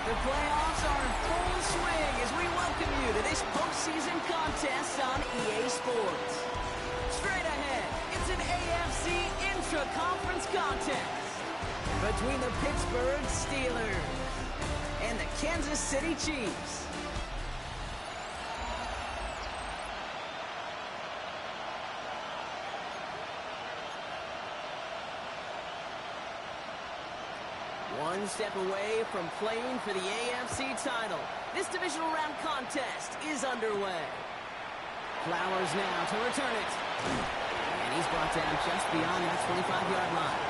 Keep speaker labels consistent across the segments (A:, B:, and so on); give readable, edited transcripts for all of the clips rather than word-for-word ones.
A: The playoffs are in full swing as we welcome you to this postseason contest on EA Sports. Straight ahead, it's an AFC intra-conference contest between the Pittsburgh Steelers and the Kansas City Chiefs. One step away from playing for the AFC title. This divisional round contest is underway. Flowers now to return it. And he's brought down just beyond that 25-yard line.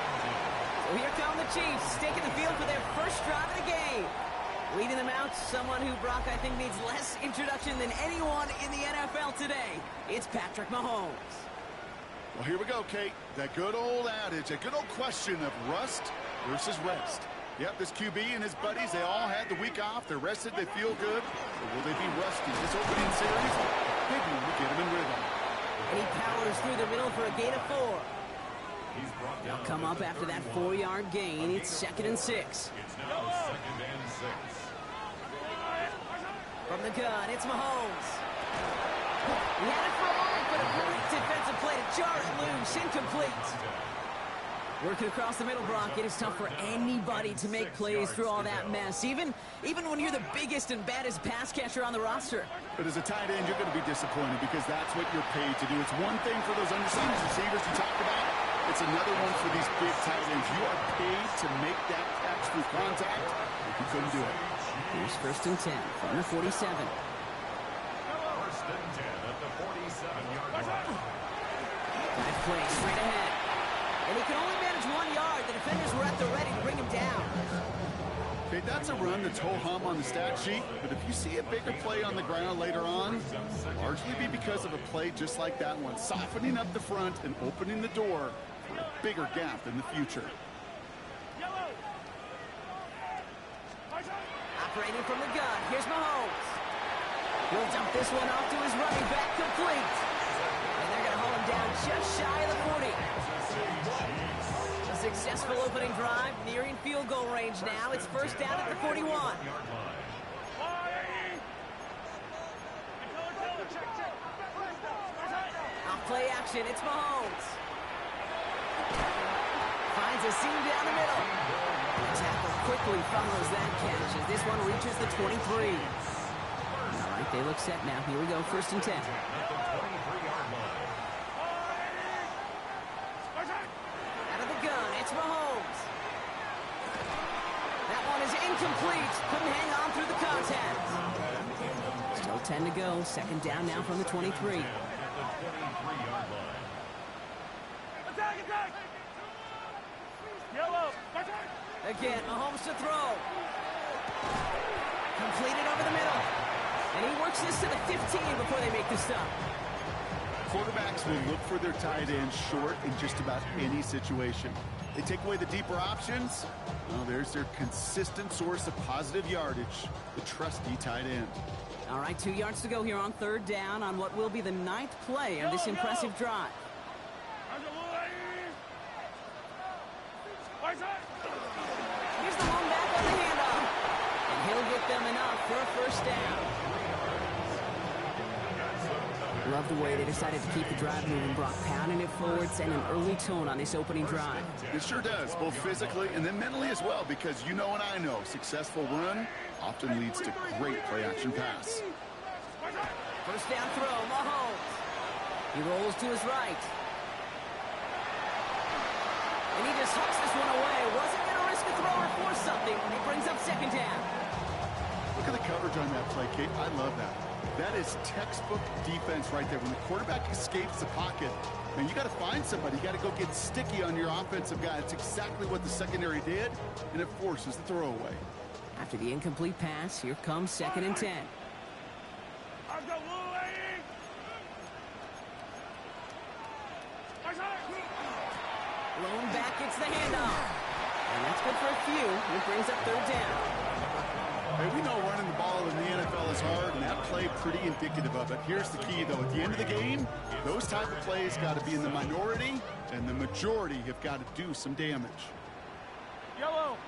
A: So here come the Chiefs, taking the field for their first drive of the game. Leading them out, someone who, Brock, I think needs less introduction than anyone in the NFL today. It's Patrick Mahomes.
B: Well, here we go, Kate. That good old adage, a good old question of rust versus rest. Yep, this QB and his buddies, they all had the week off. They're rested, they feel good. But will they be rusty this opening series? Maybe we'll get them in rhythm.
A: And he powers through the middle for a gain of 4. They'll come up after that 4-yard gain. It's 2nd and 6.
C: It's now 2nd and 6.
A: From the gun, it's Mahomes. He had it for a moment, but a great defensive play to jar it loose. Incomplete. Working across the middle, Brock, it is tough for anybody to make plays through all that mess, even when you're the biggest and baddest pass catcher on the roster.
B: But as a tight end, you're going to be disappointed because that's what you're paid to do. It's one thing for those undersized receivers you talked about. It's another one for these big tight ends. You are paid to make that catch through contact. You couldn't do it.
A: Here's 1st and 10 from the 47.
C: 1st and 10 at the 47-yard line.
A: Nice play straight ahead. And he can only manage 1 yard. The defenders were at the ready to bring him down.
B: Okay, that's a run that's ho-hum on the stat sheet, but if you see a bigger play on the ground later on, largely be because of a play just like that one, softening up the front and opening the door for a bigger gap in the future.
A: Operating from the gun, here's Mahomes. He'll dump this one off to his running back, complete. And they're going to hold him down just shy of the 40. A successful opening drive, nearing field goal range now. It's 1st down at the 41. Off play action, it's Mahomes. Finds a seam down the middle. The tackle quickly follows that catch as this one reaches the 23. All right, they look set now. Here we go, 1st and 10. Out of the gun, it's Mahomes. That one is incomplete. Couldn't hang on through the contact. Still 10 to go. 2nd down now from the 23. Again, Mahomes to throw. Completed over the middle. And he works this to the 15 before they make the stop.
B: Quarterbacks will look for their tight end short in just about any situation. They take away the deeper options. Well, there's their consistent source of positive yardage, the trusty tight end.
A: All right, 2 yards to go here on 3rd down on what will be the 9th play of this impressive drive. Here's the home back on the handoff. And he'll get them enough for a 1st down. Love the way they decided to keep the drive moving, Brock, pounding it forward, sending an early tone on this opening drive.
B: It sure does, both physically and then mentally as well, because you know and I know, successful run often leads to great play-action pass.
A: 1st down throw, Mahomes. He rolls to his right. And he just hooks this one away. Wasn't going to risk a throw or force something. He brings up 2nd down.
B: Look at the coverage on that play, Kate. I love that. That is textbook defense right there. When the quarterback escapes the pocket, man, you got to find somebody. You got to go get sticky on your offensive guy. It's exactly what the secondary did, and it forces the throwaway.
A: After the incomplete pass, here comes 2nd and 10. Lone back gets the handoff. And that's good for a few. It brings up 3rd down.
B: Hey, we know running the ball in the NFL is hard, and that play pretty indicative of it. Here's the key, though. At the end of the game, those type of plays got to be in the minority, and the majority have got to do some damage.
D: Yellow.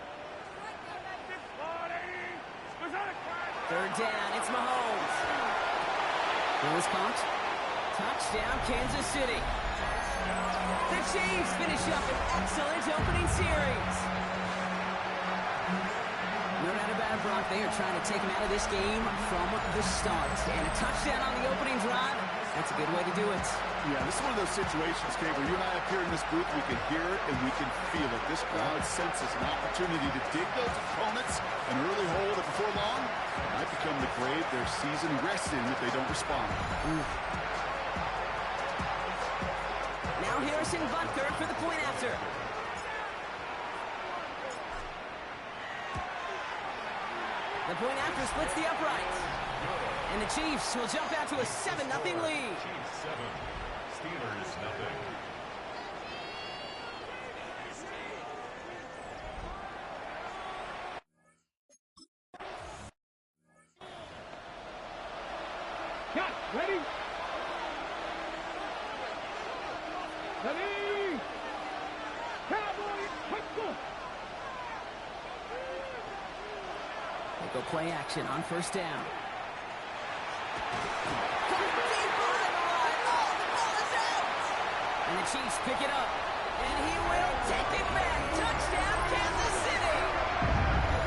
A: Third down, it's Mahomes. Ball is pumped. Touchdown, Kansas City. The Chiefs finish up an excellent opening series. No doubt about it, Brock. They are trying to take him out of this game from the start. And a touchdown on the opening drive, that's a good way to do it.
B: Yeah, this is one of those situations, Kate, where you and I up here in this booth, we can hear it and we can feel it. This crowd senses an opportunity to dig those opponents an early hole that before long might become the grave their season rests in if they don't respond.
A: Now Harrison Butker for the point after. The point after splits the uprights. And the Chiefs will jump out to a 7-0 lead.
C: Chiefs 7, Steelers nothing.
D: Cut, ready? Ready? Cowboys, let's go!
A: They go play action on first down. And the Chiefs pick it up. And he will take it back. Touchdown, Kansas City.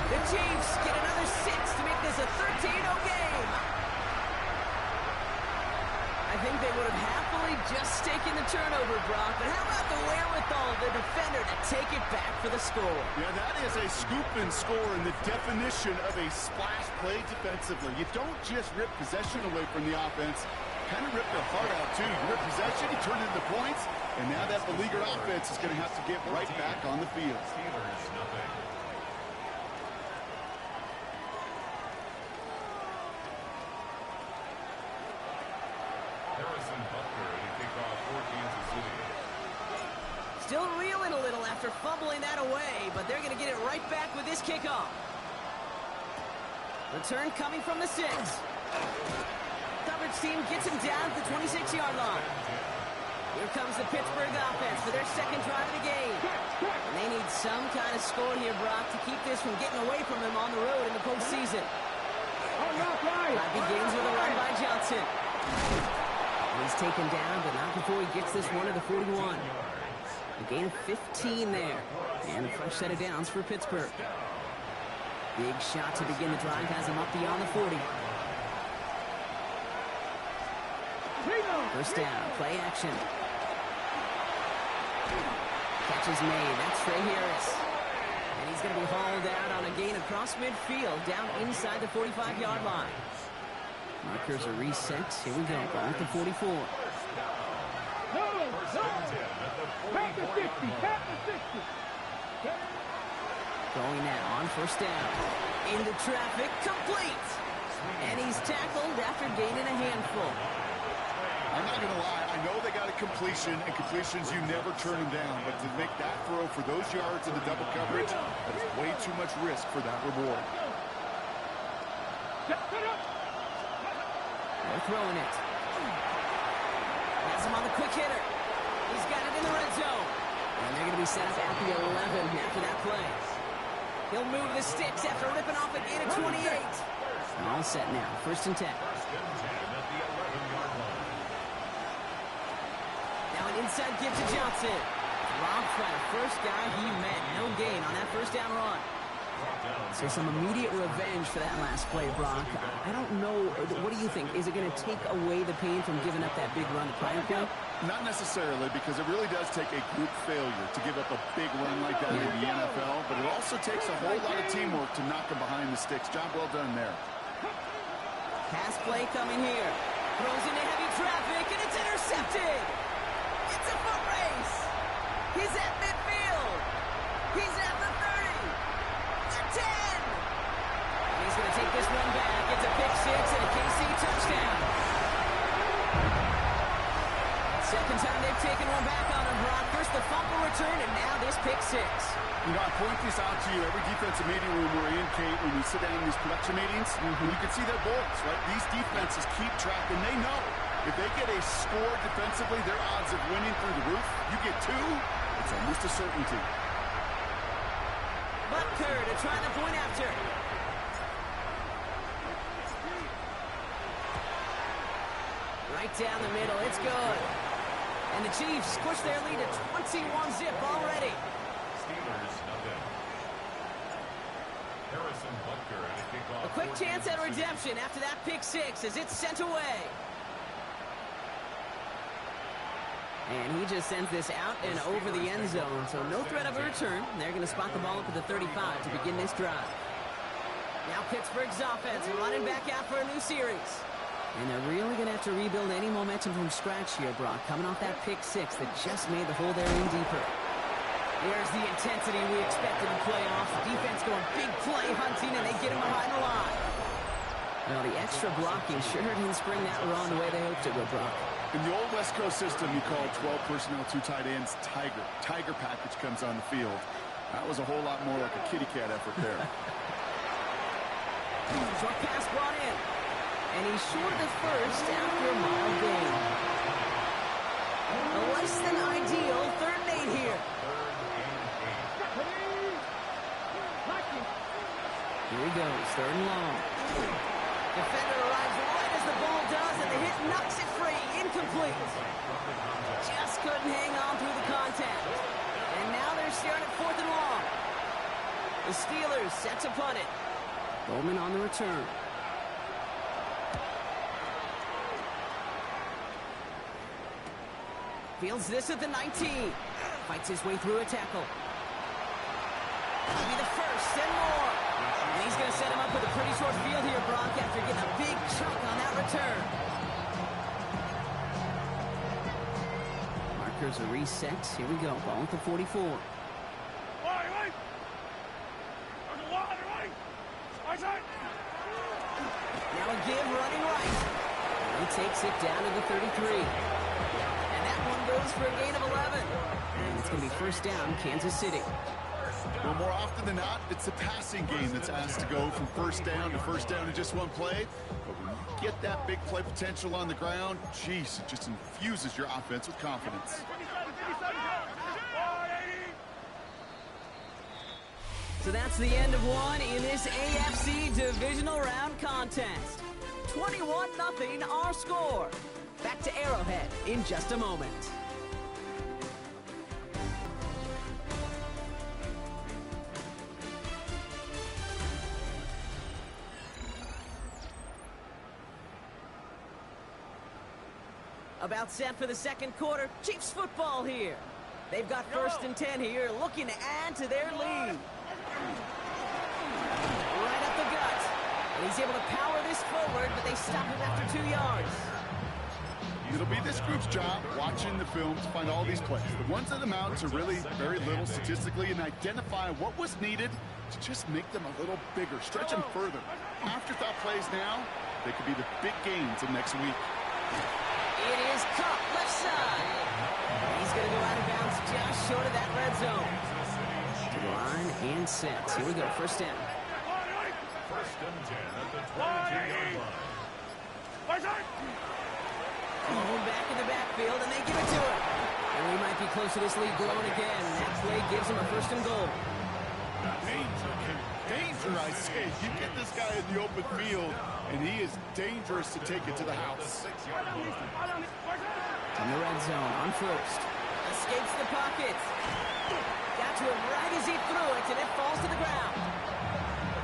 A: The Chiefs get another 6 to make this a 13-0 game. I think they would have happily just taken the turnover, Brock. But how about the wherewithal of the defender to take it back for the score?
B: Yeah, that is a scoop and score in the definition of a splash play defensively. You don't just rip possession away from the offense. Kind of rip their heart out, too. You rip possession, you turn it into points, and now that beleaguered offense is going to have to get right back on the field.
C: Steelers nothing. Harrison Butker to kick off for Kansas City.
A: Still reeling a little after fumbling that away, but they're going to get it right back with this kickoff. Return coming from the 6. Coverage team gets him down at the 26-yard line. Here comes the Pittsburgh offense for their second drive of the game. And they need some kind of score here, Brock, to keep this from getting away from them on the road in the postseason. Drive begins with a run by Johnson. He's taken down, but not before he gets this one to the 41. A gain of 15 there. And a fresh set of downs for Pittsburgh. Big shot to begin the drive has him up beyond the 40. First down, play action. Catch is made, that's Trey Harris. And he's going to be hauled out on a gain across midfield, down inside the 45-yard line. Markers are reset, here we go, going with the 44. Going now on first down. Into traffic, complete. And he's tackled after gaining a handful.
B: I'm not going to lie, I know they got a completion, and completions you never turn them down, but to make that throw for those yards in the double coverage, that is way too much risk for that reward.
A: They're throwing it. Has him on the quick hitter. He's got it in the red zone. And they're going to be set up at the 11 after that play. He'll move the sticks after ripping off a gain of 28. All set now, first and 10. Now an inside give to Johnson. Robbed by the first guy he met. No gain on that first down run. So some immediate revenge for that last play, Brock. I don't know. What do you think? Is it going to take away the pain from giving up that big run to prior play?
B: Not necessarily, because it really does take a group failure to give up a big run like that in the NFL, but it also takes a whole lot of teamwork to knock them behind the sticks. Job well done there.
A: Pass play coming here. Throws into heavy traffic, and it's intercepted. It's a foot race. He's at midfield. He's at the 30. The 10. And he's going to take this one back. It's a pick six and a KC touchdown. Second time they've taken one back on him, Brock. First the fumble return, and now this pick six.
B: You know, I point this out to you every defensive meeting room we're in, Kate, when we sit down in these production meetings, you can see their boards, right? These defenses keep track, and they know if they get a score defensively, their odds of winning through the roof. You get two, it's almost a certainty.
A: Butker to try the point after. Right down the middle. It's good. And the Chiefs push their lead to 21-zip already.
C: Steelers, nothing. Harrison Butker at a kickoff.
A: A quick chance at redemption after that pick six as it's sent away. And he just sends this out and over the end zone, so no threat of a return. They're going to spot the ball up at the 35 to begin this drive. Now Pittsburgh's offense running back out for a new series. And they're really going to have to rebuild any momentum from scratch here, Brock, coming off that pick six that just made the hole there in deeper. There's the intensity we expected in playoffs. Defense going big play hunting, and they get him behind the line. Well, the extra blocking sure didn't spring that run the way they hoped it would, Brock.
B: In the old West Coast system, you call 12 personnel, 2 tight ends, Tiger. Tiger package comes on the field. That was a whole lot more like a kitty cat effort there.
A: Short pass brought in. And he's short of first after a mild gain. A less than ideal 3rd and 8 here. Here he goes, 3rd and long. Defender arrives right as the ball does, and the hit knocks it free. Incomplete. Just couldn't hang on through the contact. And now they're staring at 4th and long. The Steelers set to punt it. Bowman on the return. Fields this at the 19. Fights his way through a tackle. That'll be the first and more. And he's going to set him up with a pretty short field here, Brock, after getting a big chunk on that return. Markers are reset. Here we go. Ball at the 44. Now a give running right. And he takes it down to the 33. And that one goes for a gain of 11. And it's going to be first down, Kansas City.
B: Well, more often than not, it's the passing game that's asked to go from first down in just one play. But when you get that big play potential on the ground, geez, it just infuses your offense with confidence.
A: So that's the end of one in this AFC divisional round contest. 21-0 our score. Back to Arrowhead in just a moment. About set for the second quarter. Chiefs football here. They've got 1st and 10 here, looking to add to their lead. Right up the gut. And he's able to power this forward, but they stop him after 2 yards.
B: It'll be this group's job, watching the film, to find all these plays. The ones that amount to really very little statistically, and identify what was needed to just make them a little bigger, stretch them further. Afterthought plays now, they could be the big gains of next week.
A: It is caught left side. He's going to go out of bounds just short of that red zone. Line and set. Here we go, first down.
C: 1st and 10 at the 22-yard line.
A: Home back in the backfield, and they give it to him. And we might be close to this lead growing again. That play gives him a 1st and goal.
B: Danger, I say. You get this guy in the open field, and he is dangerous to take it to the house.
A: In the red zone on first. Escapes the pocket. Got to him right as he threw it, and it falls to the ground.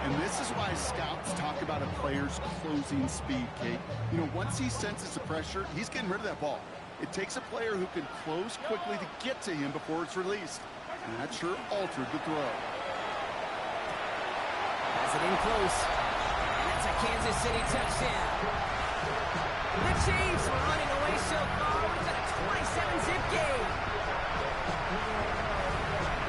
B: And this is why scouts talk about a player's closing speed, Kate. You know, once he senses the pressure, he's getting rid of that ball. It takes a player who can close quickly to get to him before it's released. And that sure altered the throw.
A: Has it in close. And that's a Kansas City touchdown. The Chiefs were running away so far. We've got a 27-zip game.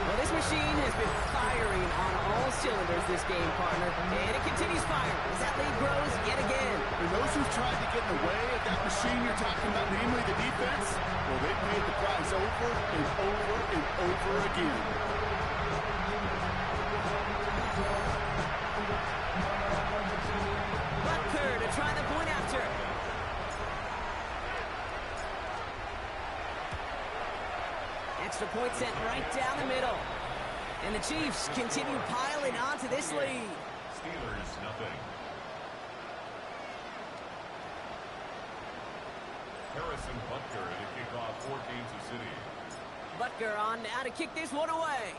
A: Well, this machine has been firing on all cylinders this game, partner. And it continues firing as that lead grows yet again.
B: And those who've tried to get in the way of that machine you're talking about, namely the defense, well, they paid the price over and over and over again.
A: Butker to try the point after. Extra point sent right down the middle. And the Chiefs continue piling onto this lead.
C: Steelers, nothing. Harrison Butker to kick off for Kansas City.
A: Butker on now to kick this one away.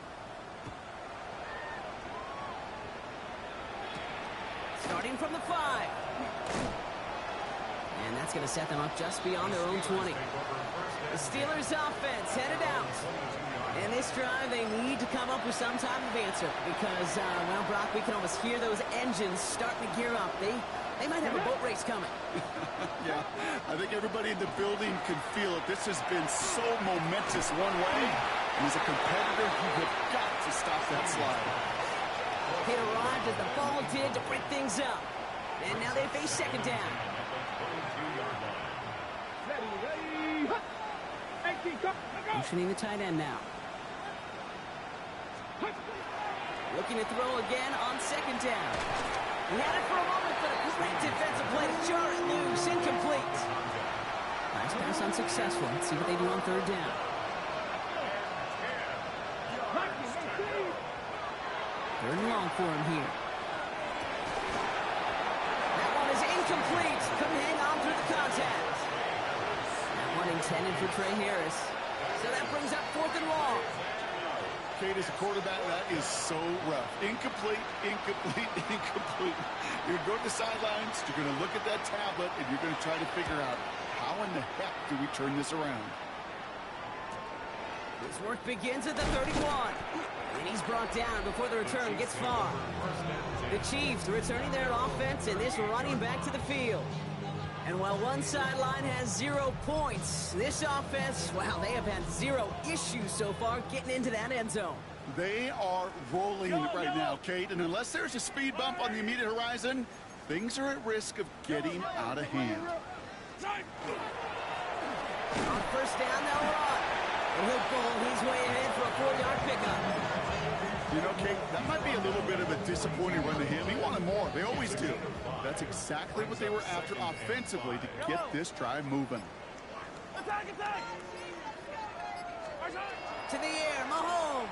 A: Starting from the 5. And that's going to set them up just beyond their own 20. The Steelers offense headed out. And this drive, they need to come up with some type of answer because, well, Brock, we can almost hear those engines starting to gear up. They might have a boat race coming.
B: Yeah, I think everybody in the building can feel it. This has been so momentous one way. And as a competitor, you have got to stop that slide.
A: It arrived as the ball did to break things up. And now they face second down. Motioning the tight end now. Looking to throw again on second down. He had it for a moment, but a great defensive play to jar it loose. Incomplete. Nice pass unsuccessful. Let's see what they do on third down. Third and long for him here. That one is incomplete. Couldn't hang on through the contact. That one intended for Trey Harris. So that brings up fourth and long.
B: Kate, as a quarterback, that is so rough. Incomplete, incomplete, incomplete. You're going to go to the sidelines, you're going to look at that tablet, and you're going to try to figure out how in the heck do we turn this around.
A: This work begins at the 31. And he's brought down before the return gets far. The Chiefs returning their offense and this running back to the field. And while one sideline has 0 points, this offense, wow, they have had 0 issues so far getting into that end zone.
B: They are rolling right now, Kate, and unless there's a speed bump on the immediate horizon, things are at risk of getting out of hand.
A: On first down, they'll run. And he'll bowl his way ahead for a 4-yard pickup.
B: You know, Kate, that might be a little bit of a disappointing run to him. He wanted more. They always do. That's exactly what they were after offensively to get this drive moving.
D: Attack, attack!
A: To the air, Mahomes.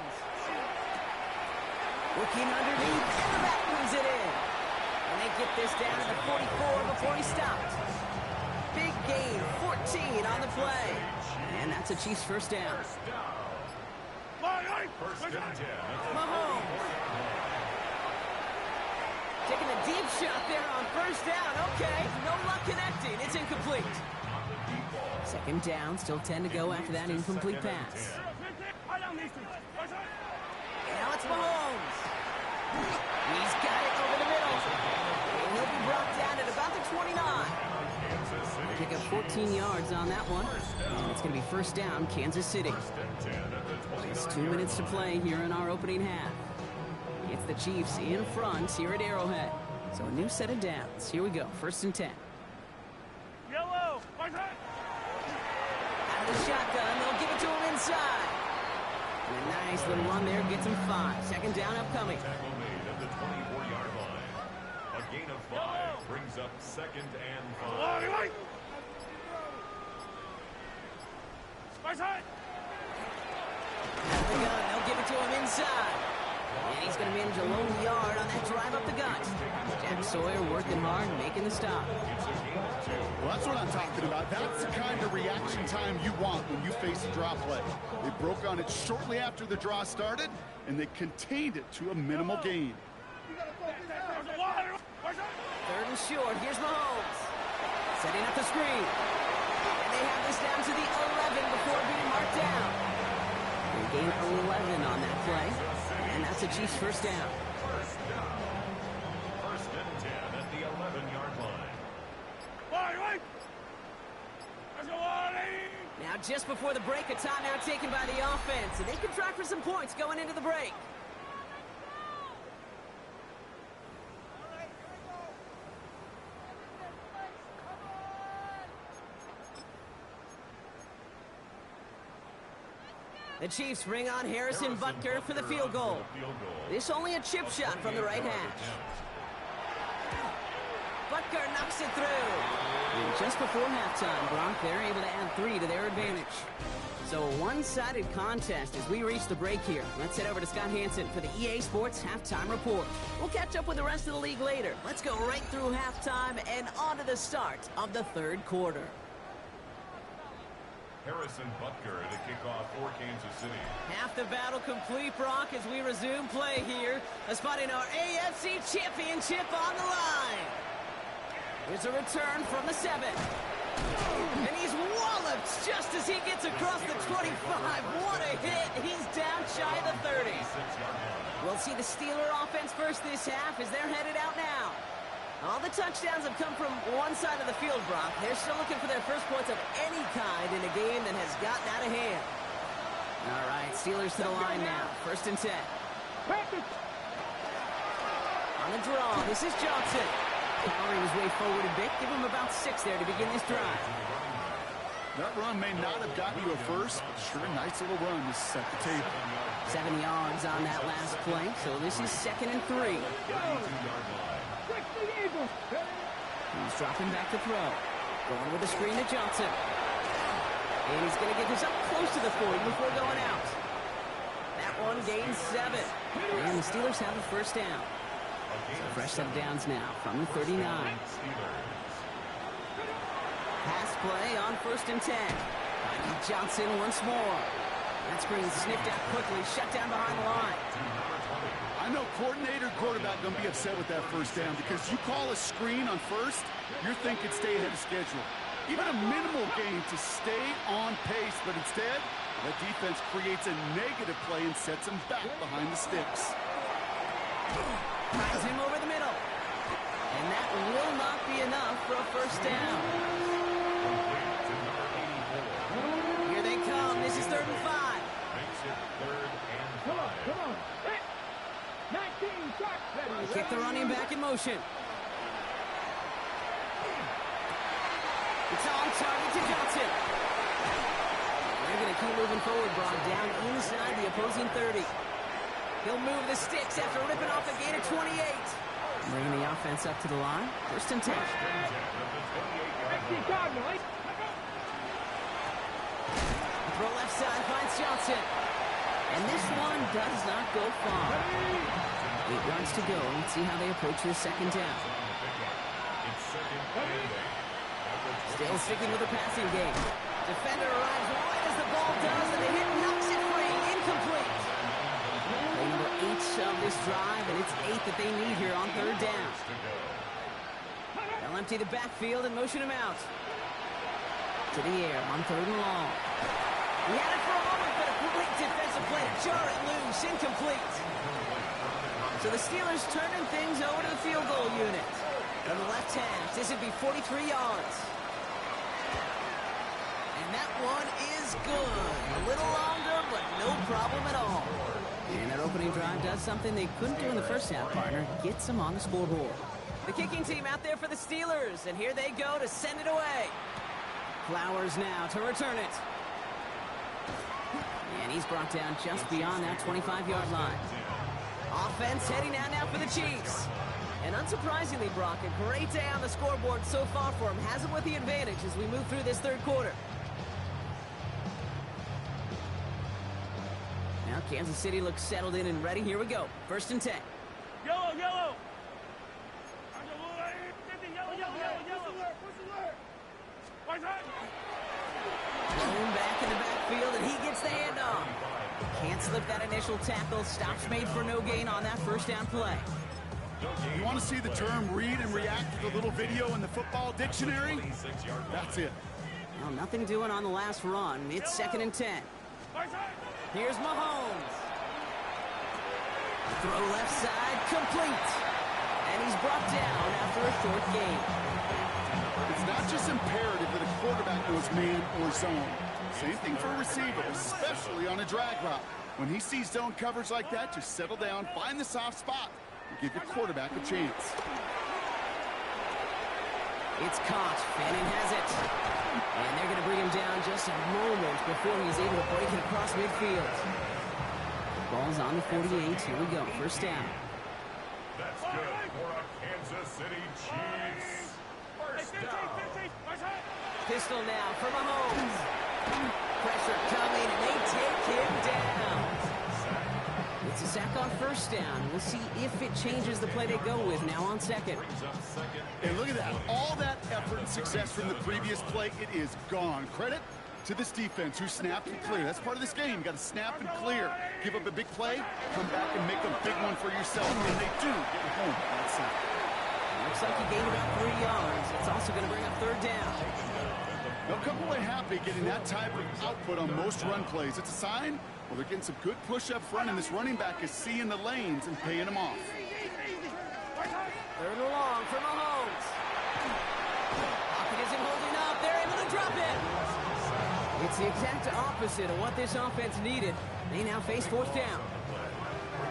A: Looking underneath, and the back moves it in. And they get this down to the 44 before he stopped. Big gain, 14 on the play. And that's a Chiefs first down.
C: First and 10.
A: Mahomes. Taking a deep shot there on first down. Okay, no luck connecting. It's incomplete. Second down, still 10 to go after that incomplete pass. Now it's Mahomes. He's got it over the middle. And he'll be brought down at about the 29. They'll pick up 14 yards on that one. And it's going to be first down, Kansas City. Just 2 minutes to play here in our opening half. It's the Chiefs in front here at Arrowhead. So a new set of downs. Here we go, first and 10.
D: Yellow!
A: Out of the shotgun, they'll give it to him inside. And a nice little run there gets him 5. Second down upcoming.
C: Tackle made at the 24-yard line. A gain of 5 brings up second and 5.
A: Out of the gun, they'll give it to him inside. And he's going to manage a lone yard on that drive up the gut. Jack Sawyer working hard, making the stop.
B: Well, that's what I'm talking about. That's the kind of reaction time you want when you face a draw play. They broke on it shortly after the draw started, and they contained it to a minimal gain.
A: Third and short. Here's Mahomes. Setting up the screen. And they have this down to the 11 before being marked down. They gain 11 on that play. And that's a Chiefs first down.
C: First and 10 at the 11-yard line.
A: Now, just before the break, a timeout taken by the offense. And they can try for some points going into the break. The Chiefs bring on Harrison Butker for the field goal. This only a chip shot from the right hash. Butker knocks it through. And just before halftime, Gronk, they're able to add 3 to their advantage. So a one-sided contest as we reach the break here. Let's head over to Scott Hansen for the EA Sports Halftime Report. We'll catch up with the rest of the league later. Let's go right through halftime and on to the start of the third quarter.
C: Harrison Butker to kick off for Kansas City.
A: Half the battle complete, Brock, as we resume play here. Spotting our AFC Championship on the line. Here's a return from the 7. And he's walloped just as he gets across the 25. What a hit. He's down shy of the 30. We'll see the Steeler offense first this half as they're headed out now. All the touchdowns have come from one side of the field, Brock. They're still looking for their first points of any kind in a game that has gotten out of hand. All right, Steelers to the line now. 1st and 10. On the draw, this is Johnson. Powering his way forward a bit. Give him about 6 there to begin this drive.
B: That run may not have gotten you a first, but sure, nice little run to set the table.
A: 7 yards on that last play, so this is 2nd and 3. He's dropping back to throw. Going with a screen to Johnson. And he's going to get this up close to the 40 before going out. That one gains 7. And the Steelers have the first down. So fresh set of downs now from the 39. Pass play on 1st and 10. Finding Johnson once more. That screen sniffed out quickly, shut down behind the line.
B: I know coordinator quarterback going to be upset with that first down because you call a screen on first, you're thinking stay ahead of schedule. Even a minimal gain to stay on pace, but instead, the defense creates a negative play and sets him back behind the sticks.
A: Finds him over the middle. And that will not be enough for a first down. Here they come. This is 3rd and 5.
C: Makes it 3rd and 5.
D: Come on. 19 shots.
A: Kick the running back in motion. It's on target to Johnson. They're going to keep moving forward, Brock, down inside the opposing 30. He'll move the sticks after ripping off a gain of 28. Bringing the offense up to the line. 1st and 10. Throw left side finds Johnson. And this one does not go far. 8 yards to go. Let's see how they approach this 2nd down. Still sticking with the passing game. Defender arrives right as the ball does, and the hit knocks it free. Incomplete. Play number 8 of this drive, and it's 8 that they need here on 3rd down. They'll empty the backfield and motion him out. To the air on 3rd and long. He had it for a moment, but a quick defensive play to jar it loose. Incomplete. So the Steelers turning things over to the field goal unit. From the left hash, this would be 43 yards. And that one is good. A little longer, but no problem at all. And that opening drive does something they couldn't do in the first half, partner. Gets them on the scoreboard. The kicking team out there for the Steelers, and here they go to send it away. Flowers now to return it. And he's brought down just beyond that 25-yard line. Offense heading out now for the Chiefs. And unsurprisingly, Brock, a great day on the scoreboard so far for him. Has him with the advantage as we move through this 3rd quarter. Now Kansas City looks settled in and ready. Here we go. 1st and 10.
D: Yellow. Yellow.
A: Thrown back in the backfield, and he gets the handoff. Can't slip that initial tackle. Stops made for no gain on that first down play.
B: You want to see the term read and react to the little video in the football dictionary? That's it.
A: Well, nothing doing on the last run. It's 2nd and 10. Here's Mahomes. Throw left side, complete. And he's brought down after a short gain.
B: It's not just imperative that a quarterback knows man or zone. Same thing for a receiver, especially on a drag route. When he sees zone coverage like that, just settle down, find the soft spot, and give your quarterback a chance.
A: It's caught. Fanning has it. And they're going to bring him down just a moment before he's able to break it across midfield. Ball's on the 48. Here we go. First down.
C: That's good for a Kansas City Chiefs. First down.
A: Pistol now for Mahomes. Pressure coming, and they take him down. It's a sack on first down. We'll see if it changes the play they go with now on 2nd.
B: And look at that. All that effort and success from the previous play, it is gone. Credit to this defense who snapped and clear. That's part of this game. You got to snap and clear. Give up a big play, come back and make a big one for yourself. And they do get it home on that side.
A: Looks like he gained about 3 yards. It's also going to bring up third down.
B: They'll come away happy getting that type of output on most run plays. It's a sign, well, they're getting some good push up front, and this running back is seeing the lanes and paying them off.
A: Third and long for Mahomes. Pocket isn't holding up. They're able to drop it. It's the exact opposite of what this offense needed. They now face fourth down.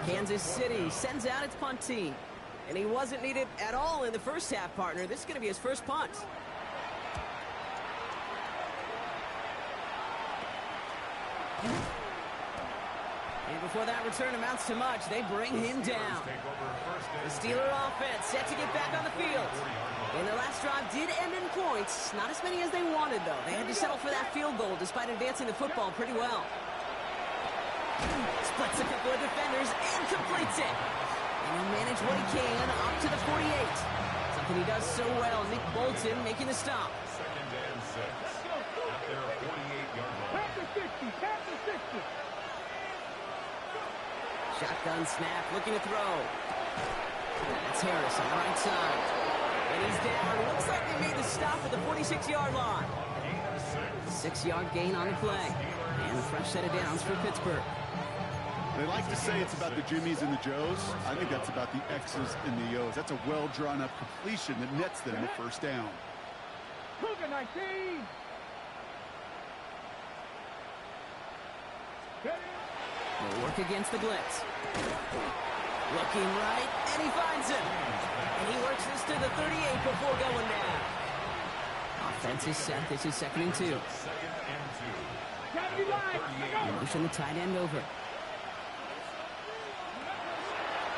A: Kansas City sends out its punt team. And he wasn't needed at all in the first half, partner. This is going to be his first punt. And before that return amounts to much, they bring him down. The Steeler offense set to get back on the field. And their last drive did end in points. Not as many as they wanted, though. They had to settle for that field goal despite advancing the football pretty well. Splits a couple of defenders and completes it. And he'll manage what he can up to the 48. Something he does so well. Nick Bolton making the stop.
C: Second and 6 at their 48-yard line.
D: Past the 60, past the 60.
A: Shotgun snap, looking to throw. That's Harris on the right side. And he's down. Looks like they made the stop at the 46-yard line. 6-yard gain on the play. And a fresh set of downs for Pittsburgh.
B: They like to say it's about the Jimmies and the Joes. I think that's about the X's and the O's. That's a well-drawn-up completion that nets them the first down.
D: Cougar 19.
A: Will work against the blitz. Looking right, and he finds him. And he works this to the 38 before going down. Offense is set. This is 2nd and 2.
C: Second and 2.
A: Motion the tight end over.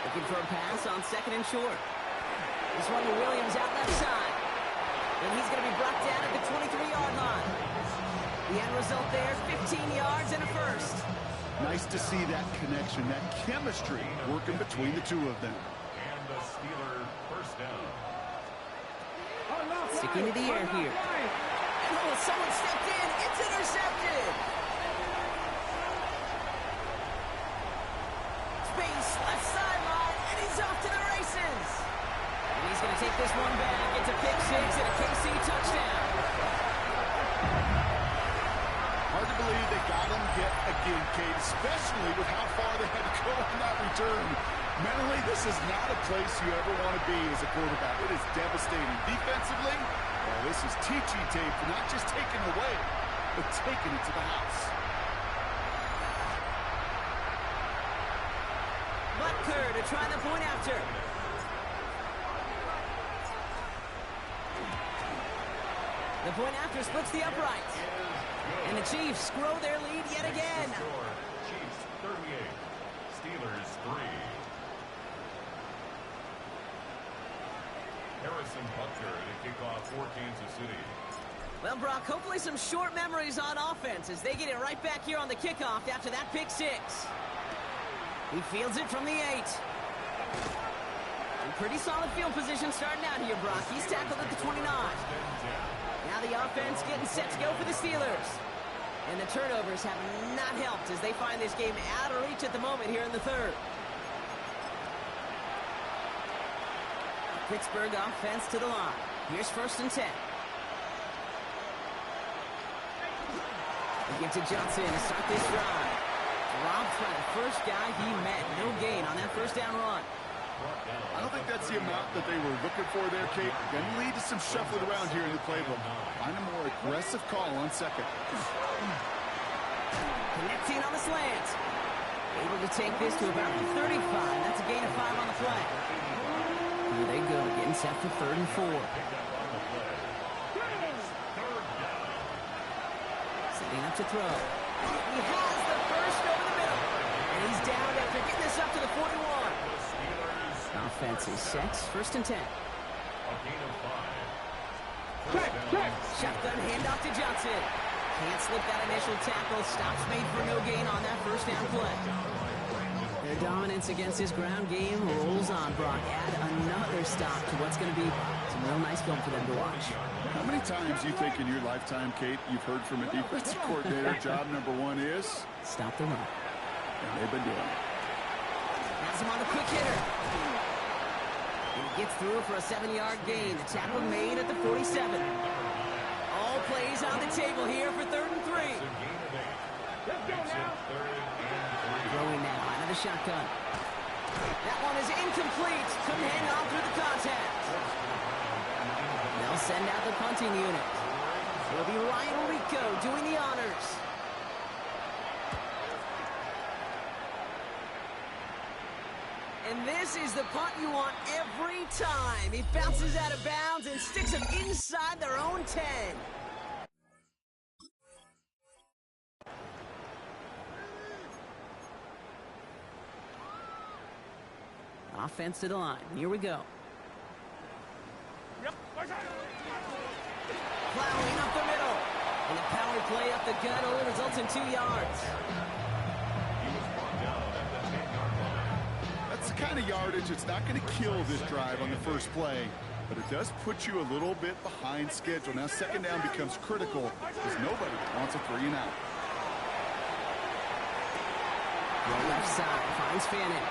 A: Looking for a pass on 2nd and short. This one to Williams out left side. And he's going to be brought down at the 23-yard line. The end result there, 15 yards and a first.
B: Nice to see that connection, that chemistry working between the two of them.
C: And the Steeler first down.
A: Sticking to the air here. Oh, someone stepped in. It's intercepted. Space, left sideline, and he's off to the races. And he's going to take this one back. It's a pick six and a KC touchdown.
B: Hard to believe they got him yet again, Kate, especially with how far they had to go on that return. Mentally, this is not a place you ever want to be as a quarterback. It is devastating. Defensively, well, this is teaching tape for not just taking it away, but taking it to the house.
A: Butker to try the point after. The point after splits the upright. And the Chiefs grow their lead yet again.
C: Chiefs 38, Steelers 3. Harrison Butker to kick off for Kansas City.
A: Well, Brock, hopefully some short memories on offense as they get it right back here on the kickoff after that pick six. He fields it from the 8. And pretty solid field position starting out here, Brock. He's tackled at the 29. Now the offense getting set to go for the Steelers. And the turnovers have not helped as they find this game out of reach at the moment here in the third. Pittsburgh offense to the line. Here's 1st and 10. They give to Johnson to start this drive. Robbed by the first guy he met. No gain on that first down run.
B: I don't think that's the amount that they were looking for there, Kate. Going to lead to some shuffling around here in the playbook. Find a more aggressive call on 2nd.
A: Connecting on the slant. Able to take this to about the 35. That's a gain of 5 on the play. Here they go, getting set for 3rd and 4. Setting up to throw. He has the first over the middle. And he's down after getting this up to the 41. Offense is set. 1st and 10.
C: A gain of 5.
A: Shotgun handoff to Johnson. Can't slip that initial tackle. Stops made for no gain on that first down play. Their dominance against his ground game rolls on, Brock. Add another stop to what's going to be some real nice film for them to watch.
B: How many times do you think in your lifetime, Kate, you've heard from a defensive coordinator, job number one is?
A: Stop the run.
B: And they've been doing it.
A: Has him on the quick hitter. And he gets through for a 7-yard gain. The tackle made at the 47. All plays on the table here for 3rd and 3.
D: Let's go now.
A: Throwing now out of the shotgun. That one is incomplete. Couldn't hang on through the contact. They'll send out the punting unit. It'll be Ryan Rico doing the honors. And this is the punt you want every time. He bounces out of bounds and sticks them inside their own 10. Offense to the line. Here we go. Plowing up the middle. And a power play up the gut only results in 2 yards.
B: That's the kind of yardage that's not going to kill this drive on the first play, but it does put you a little bit behind schedule. Now 2nd down becomes critical because nobody wants a 3 and out.
A: The left side finds Fannin.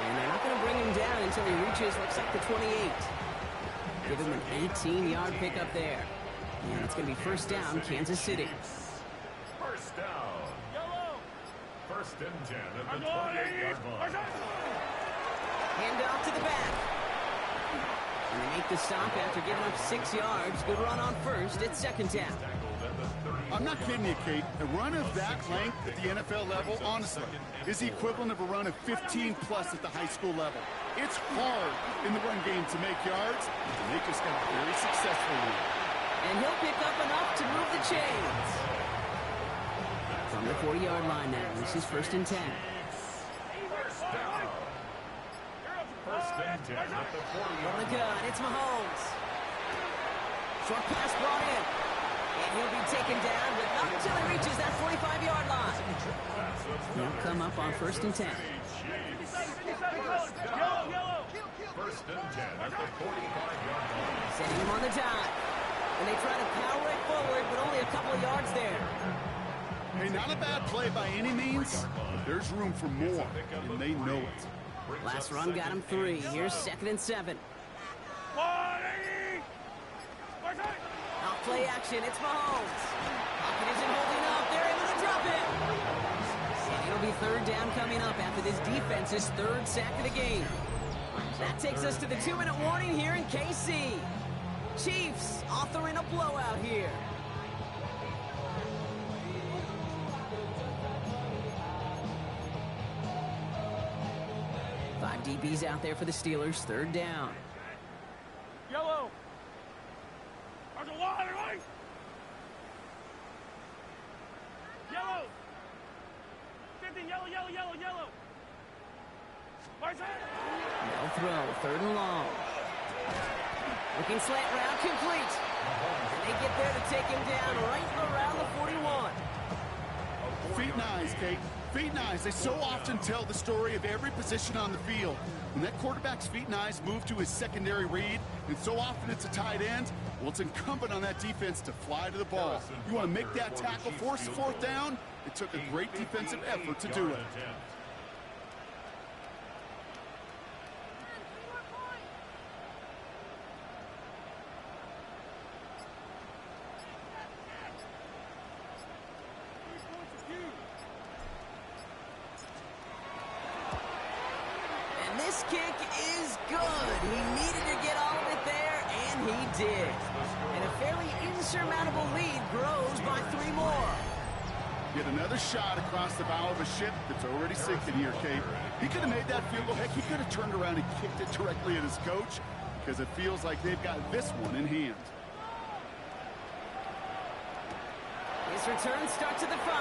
A: And they're not going to bring him down until he reaches, looks like the 28. Give him an 18-yard pickup there. And it's going to be 1st down, Kansas City.
C: 1st down. 1st and 10 at the 28-yard line.
A: Hand off to the back. And they make the stop after giving up 6 yards. Good run on 1st. It's 2nd down.
B: I'm not kidding you, Kate. A run of that length at the NFL level, honestly, is the equivalent of a run of 15-plus at the high school level. It's hard in the run game to make yards, and they just got very successful with it.
A: And he'll pick up enough to move the chains. From the 40-yard line now, this is 1st and 10.
C: 1st and 10 at the 40.
A: From the gun, it's Mahomes. Short pass brought in. And he'll be taken down, but not until he reaches that 45-yard line. He'll come up on 1st and 10.
C: 1st and 10 at the 45-yard line.
A: Setting him on the dive. And they try to power it forward, but only a couple of yards there.
B: Hey, not a bad play by any means, but there's room for more, and they know it.
A: Last run got him 3. Here's 2nd and 7. Off play action, it's Mahomes. Pocket isn't holding up. They're able to drop it. And it'll be 3rd down coming up after this defense's 3rd sack of the game. That takes us to the 2-minute warning here in KC. Chiefs authoring a blowout here. Five DBs out there for the Steelers. 3rd down.
D: Yellow. There's a water, right? Yellow. 50, yellow.
A: No throw. 3rd and long. Looking slant route complete. And they get there to take him down right around the 41.
B: Feet and eyes, Kate. Feet and eyes. They so often tell the story of every position on the field. When that quarterback's feet and eyes move to his secondary read, and so often it's a tight end, well, it's incumbent on that defense to fly to the ball. You want to make that tackle, force the 4th down? It took a great defensive effort to do it.
A: This kick is good. He needed to get all of it there, and he did. And a fairly insurmountable lead grows by 3 more.
B: Get another shot across the bow of a ship that's already sinking here, Kate. He could have made that field goal. Heck, he could have turned around and kicked it directly at his coach because it feels like they've got this one in hand.
A: His return starts at the 5.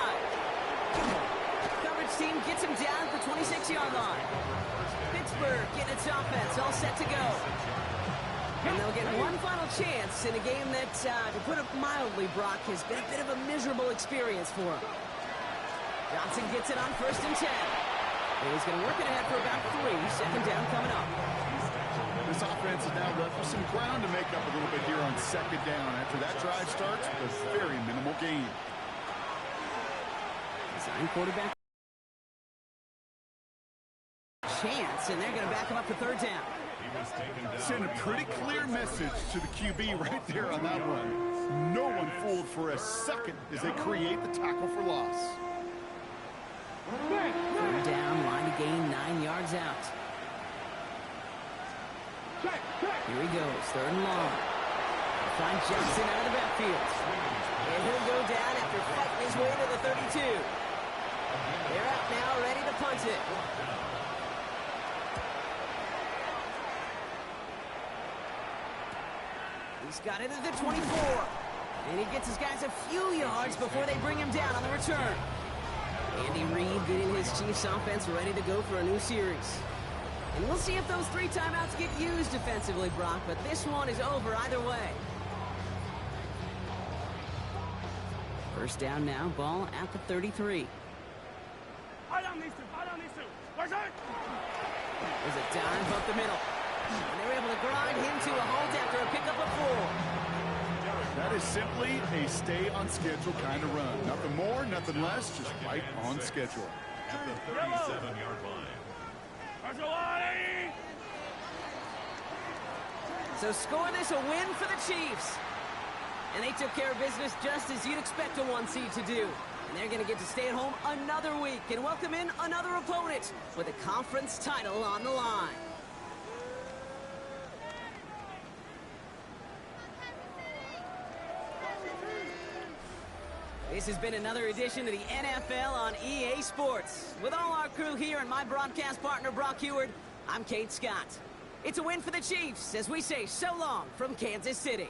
A: Coverage team gets him down at the 26-yard line. Pittsburgh getting its offense all set to go. And they'll get one final chance in a game that, to put it mildly, Brock, has been a bit of a miserable experience for him. Johnson gets it on 1st and 10. And he's going to work it ahead for about 3. Second down coming up.
B: This offense is now left with some ground to make up a little bit here on second down. After that drive starts with a very minimal gain.
A: Design quarterback. Chance, and they're going to him up for third down.
B: Send a pretty clear message to the QB right there on that one. No one fooled for a second as they create the tackle for loss.
A: Third down, line to gain 9 yards out. Here he goes, third and long. Find Johnson out of the backfield. And he'll go down after fighting his way to the 32. They're out now, ready to punt it. He's got it at the 24. And he gets his guys a few yards before they bring him down on the return. Andy Reid getting his Chiefs offense ready to go for a new series. And we'll see if those 3 timeouts get used defensively, Brock, but this one is over either way. First down now, ball at the 33.
D: I don't need to. Where's it?
A: There's a dive up the middle. And they're able to grind him to a halt after a pickup of 4.
B: That is simply a stay-on-schedule kind of run. Nothing more, nothing less, just right on schedule.
C: At the 37-yard line.
A: So score this a win for the Chiefs. And they took care of business just as you'd expect a 1 seed to do. And they're going to get to stay at home another week and welcome in another opponent with a conference title on the line. This has been another edition of the NFL on EA Sports. With all our crew here and my broadcast partner, Brock Heward, I'm Kate Scott. It's a win for the Chiefs as we say so long from Kansas City.